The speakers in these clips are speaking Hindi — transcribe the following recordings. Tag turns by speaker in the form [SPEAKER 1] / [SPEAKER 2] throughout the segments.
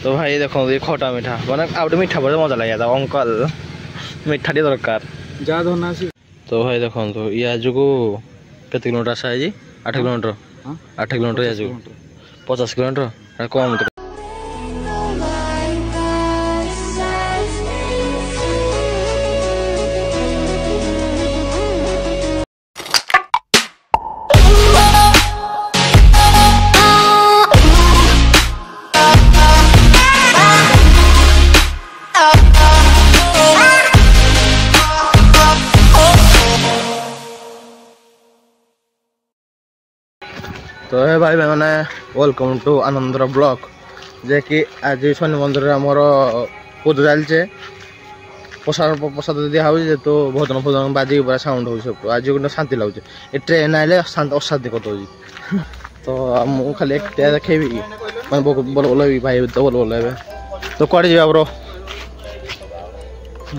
[SPEAKER 1] तो भाई देखो ये खटा मीठा मैंने आउट मीठा बोले मजा लगे अंकल मीठा टी दरकार
[SPEAKER 2] जा धरना सी
[SPEAKER 1] तो भाई देखो तो ये आज को केते किलोमीटर आसा है जी 8 किलोमीटर 8 किलोमीटर आज 50 किलोमीटर कम तो है भाई मैंने वेलकम टू आनंदर ब्लॉक जे कि आज शनि मंदिर आमर पूजा चलचे प्रसाद दिया हो तो भोजन भोजन बाजी पूरा साउंड हो सब आज गोटे शांति लगे ये ट्रेन आइले अशांति कत तो मुझे खाली एक देखेबी मैं बोल बोल भाई तो बोल बोल तो कड़े जा ब्रो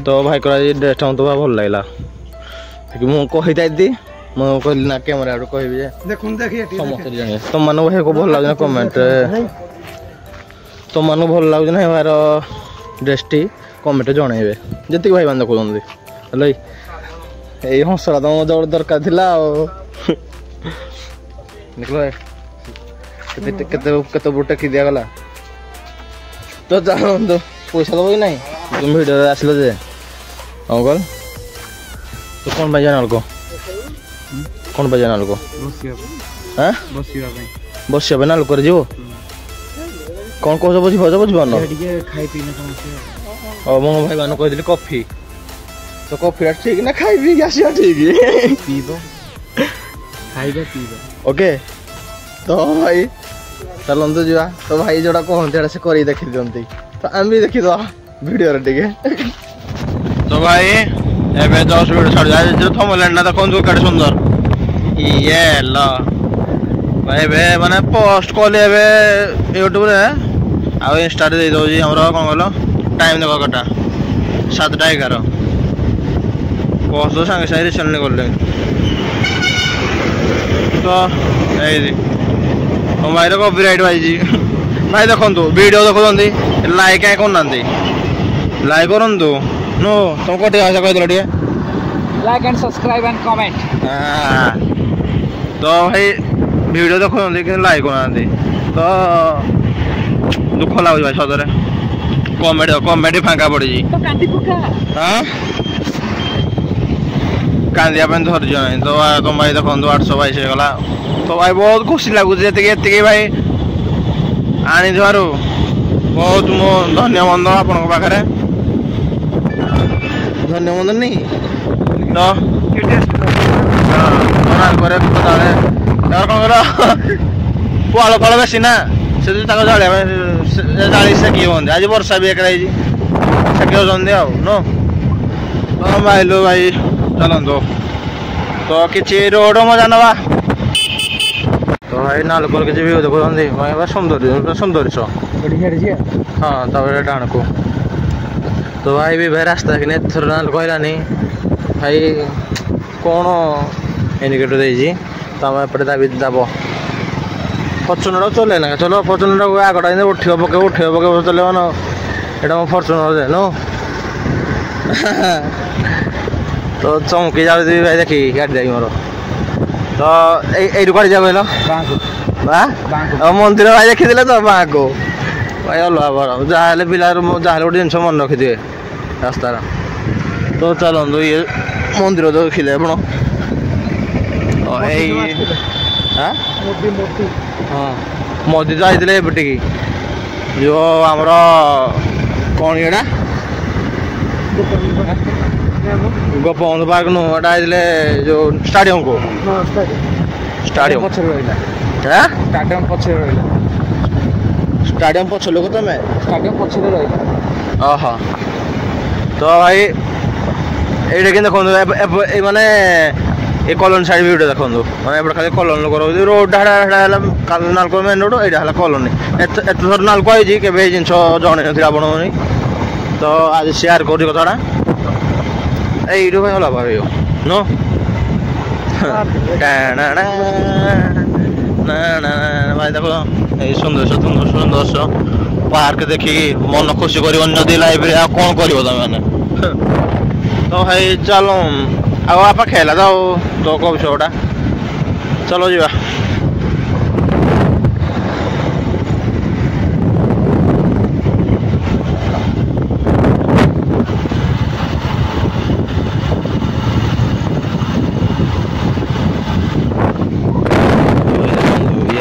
[SPEAKER 1] तो भाई ड्रेस तो भल लगे मुझे कही मैं कहली ना कैमेरा कह समस्त जाने तुम मान भाई को भल लगे कमेंट तुम मान भल लगे ना यार ड्रेस टी कमेंट जनइबे जी भाई मैंने देखुं हेलो ये हंसला तुम जो दरकार थी निकल टेकी दिगला तो जानते पैसा दब कि ना तुम भिडियो आसल जे अंकल तो कौन भाई जाना को कौन बजा नाल को बस नाल कर जीव कौन कह बुझ बुझपान मो भाई मान कही कॉफी तो कॉफी ठीक ना खाई पी आस ठीक ओके तो भाई चलते जा तो भाई जोड़ा कहते से कर देखी दिखती तो आम भी देखीद भिडियो टे तो भाई एवं 10 भिडियो छड़ जाए थमलैंड ना देखो कड़े सुंदर ये ला भाई बे माने पोस्ट कले यूट्यूब रे आ इंस्टा रे दे दो जी हमरो कोन गलो टाइम देखो कटा 7:11 पोस्ट तो संगे साइड चलने करले तो ए जी ओ भाई रो कॉपीराइट भाई जी भाई देखंतु वीडियो देखंती लाइक ए करनंती लाइक करंतु नो तुम कोटे आशा कह दिलडी
[SPEAKER 2] like and subscribe and comment
[SPEAKER 1] तो भाई वीडियो देखो कि लाइक होना तो दुख लगुच भाई सदरे कमेडी फांका पड़ी हाँ कांदिया धैर्य ना तो तुम भाई देखो 822 गला तो भाई बहुत खुशी लगुच ये भाई आनी बहुत मो धन्यवाद आपण पाखे धन्यवाद नहीं पुआल फल बेसी ना से जाली सेकी हमें आज वर्षा भी एक सेकी नो तो भाईलु भाई चलतु तो कि रोड मजा नवा तो भाई नालकोर किसी भी देखो सौंदर्य सौंदर्य हाँ तब डाण को तो भाई भी भाई रास्ता कि थर नाल कहलानी भाई कौन इंडिकेटर देजी तो आम एपटे दाबी दब फर्चुनर चले ना चलो फर्चुनर को आगटा उठे पके चल ना यहाँ मो फर्चुनर नो तो चमकी जाऊँगी भाई देखी गाड़ी जाए मोर तो यू कड़े जा कहल मंदिर भाई देखी तो बाँ को भाई अलग बड़ जहाँ पिला जहाँ गोटे जिन मन रखिथे रास्तार तो चलतु ये मंदिर देखिले आप हाँ मोदी तो आते एपटिकी जो आमर कौन ये गोपबंधु पार्क नु आते जो स्टाडियम को स्टाडियम
[SPEAKER 2] स्टाडियम पछे
[SPEAKER 1] स्टाडियम पछ लोक तुम
[SPEAKER 2] स्टाडियम पछे रहा
[SPEAKER 1] हाँ तो भाई ये देखो माने ये कॉलोनी साइड वीडियो देखो मैंने खाली कॉलोनी लोक रोड नालको मेन रोड यहाँ कॉलोनी एत थर नालको आई के जिन जन नहीं तो आज शेयर कर कथा यू भाई हला भाई नो भाई देखो सुंदर सुंदर पार्क देखी मन खुशी कर नदी लाइफ रे कौन कर तो भाई चलो आप खेला तो तो कब शोटा चलो जीवा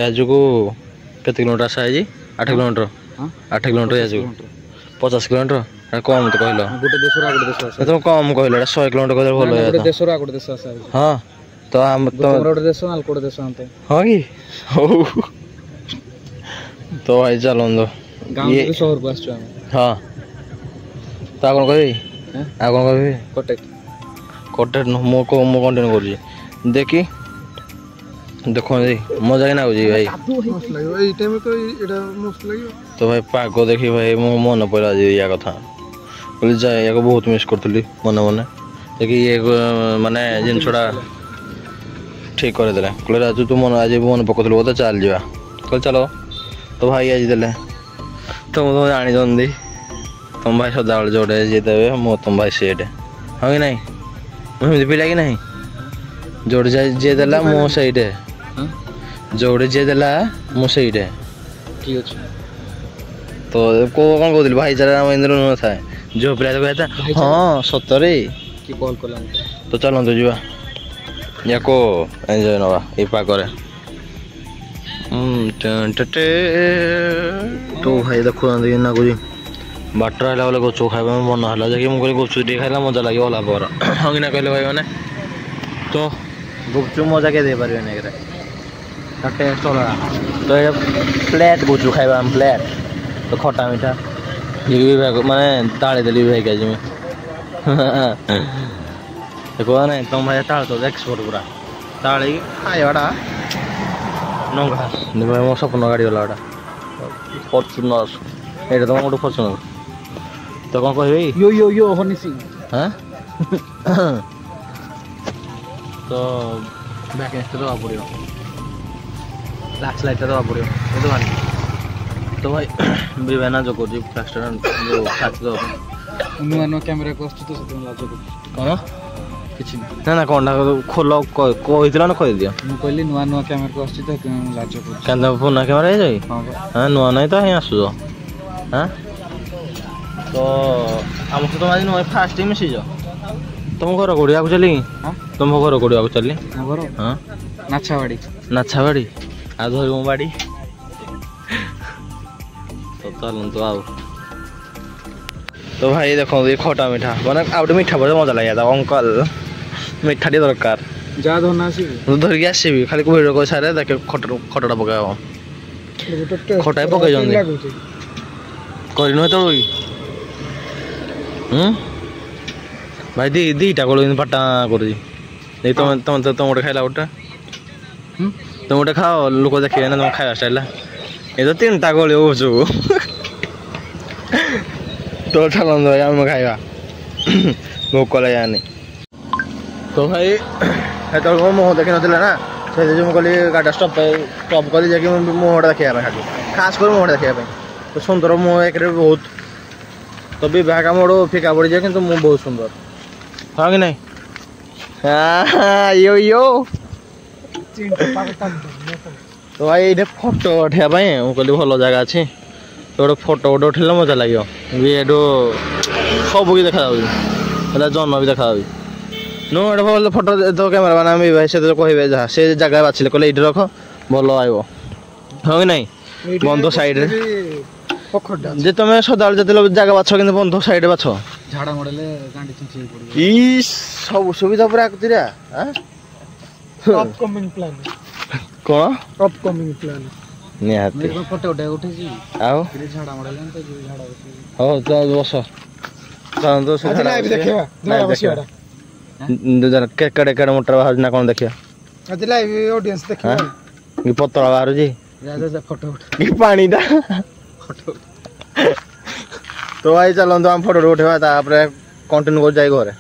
[SPEAKER 1] आज को केते किलोमीटर आसा है जी 8 किलोमीटर 8 किलोमीटर आज 50 किलोमीटर कम तो कहलो
[SPEAKER 2] गोटे देश रा गोटे देश आसा
[SPEAKER 1] तुम कम कहलो 100 किलोमीटर कहले भलो है
[SPEAKER 2] गोटे देश रा गोटे देश आसा
[SPEAKER 1] हां तो हम तो
[SPEAKER 2] गोटे देश नाल गोटे देश आंते
[SPEAKER 1] हां की तो भाई चलो दो
[SPEAKER 2] गांव के शहर को आछो हम
[SPEAKER 1] हां तो आ कोन कहबी आ कोन कहबी कोटेट मो कंटिन्यू कर जी देखी देखो जी मजा ही ना हो जी भाई तो भाई पाग देखी भाई मो मन पड़ा जी या कथा बोली जाए या बहुत मिस करथली मन मन देखी ये माने जिन छोड़ा ठीक कर देले कहले राजू तू मन आज मन पकथल बोते चल जीवा कहले चलो तो भाई आज देले तुम तो जानी जंदी तुम भाई सदा बेले जोड़े जे देबे मो तुम भाई सेट हां कि नहीं हम पिला कि नहीं जोड़ जाए जे देला मो सही जोड़े जे देला मो सही
[SPEAKER 2] ठीक अछि
[SPEAKER 1] तो को कौन कहते भाईचारा इंद्र न था जो पिला तो कहता हां सतरे
[SPEAKER 2] की कॉल कला
[SPEAKER 1] तो चलो तो जीवा या को एंजॉय नवा ए पा करे तो भाई देखो ना कुछ बाटर आला वाला गोचो खाइबा में मन हला जाके हम गोचो टे खाइला मजा लागे वाला पर हम ना कहले भाई माने तो गुपचुप मजा के दे पारे ने करे का टेस्ट होला तो ये प्लेट गुपचुप खाइबा हम प्लेट तो खट्टा मीठा ये भी माने ताळे देली भाई के जी में देखो ना तुम भाई ताळ तो एक्सपोर्ट पूरा ताळे खाइबाडा नंगा देखो मो सपन गाड़ी वाला फॉर्च्यूनर एटा तो मोटो फॉर्च्यूनर तो कौन कहबे
[SPEAKER 2] यो हनी सिंह
[SPEAKER 1] हां तो बैक एंड तो पड़ो लास्ट लाइट तो पड़ो ये तो भाई तो भाई विवेना जो कोजी फास्टर जो खाच दो
[SPEAKER 2] नुआ नुआ कैमरा को आछतो से लाजो
[SPEAKER 1] कोन
[SPEAKER 2] किछि
[SPEAKER 1] ना ना कोन खोलो कहितला ना कहि दियो
[SPEAKER 2] मु कहली नुआ नुआ कैमरा को आछतो से लाजो को
[SPEAKER 1] केंदा फोन कैमरा जाई हां नुआ नहीं तो हे आसु हां तो हम तो आज नुआ फास्ट टाइम से जो तुम घर कोडिया को चली
[SPEAKER 2] हां
[SPEAKER 1] तुम घर कोडिया को चली
[SPEAKER 2] घर
[SPEAKER 1] हां
[SPEAKER 2] नाछावाड़ी
[SPEAKER 1] आ धर मो बाड़ी तो चल तो आओ तो भाई देखो ये खटा मीठा माने आउट मीठा बड़े मजा लगे था अंकल मीठा दी दरकार
[SPEAKER 2] जा धरना सी
[SPEAKER 1] धर के आसीबी खाली को वीडियो को सारे देखे खटड़ा पकाओ खटाई पकाई जंदी करिनो तो भाई दीटा कोलो पट्टा कर दी नहीं तुम गोटे खाइला गोटे तुम गोटे खाओ लोक देखिए ना तुम खाଇବା स्टाइल ये तो 3टा गोली हो तो चलो भाई हम खाइबा भोक लगे तो भाई तो मुह देखी ना से जो कहली गाड़ी स्टप कली जाकि मुहटा देखा खाली खास कर मुहटा देखा तो सुंदर मुह एक बहुत तो विवाह का मोड़ फिका पड़ जाए कि मुँह बहुत सुंदर हाँ कि नहीं यो तो भाई ये फोटो उठाइबा कहली भल जगह अच्छी तो गोटे फोटो गोटे उठेले मजा लगे ये सब कि देखा जन्म भी देखा नो गोटे भल फोटो तो कैमेरा मैन भाई से कहे जहाँ से जगह बाछिले कहले ये रख भल आइब हाँ कि नहीं बंध साइड जे तुम सदा जो जगह बाछ कि बंध साइड बाछ
[SPEAKER 2] झाड़ा मडले गांडी चिंची पड़ी
[SPEAKER 1] ई सब सुविधा पूरा आकतिरा
[SPEAKER 2] अपकमिंग प्लान
[SPEAKER 1] कोन
[SPEAKER 2] अपकमिंग प्लान
[SPEAKER 1] निहाती
[SPEAKER 2] मेरे फोटो उठे जी
[SPEAKER 1] आओ
[SPEAKER 2] झाड़ा मडले तो झाड़ा
[SPEAKER 1] हो तो बस चल तो से
[SPEAKER 2] लाइव देखिबा ना बसियाडा
[SPEAKER 1] जन केकड़े केकड़े मोटर बाहर ना कोन देखिया
[SPEAKER 2] आज लाइव ऑडियंस देखिबा
[SPEAKER 1] ई पतला बाहर जी
[SPEAKER 2] जा फोटो उठ
[SPEAKER 1] ई पानी दा फोटो तो भाई चलो तो हम फोटो उठेबा तापर कंटिन्यू कर जाई घरे।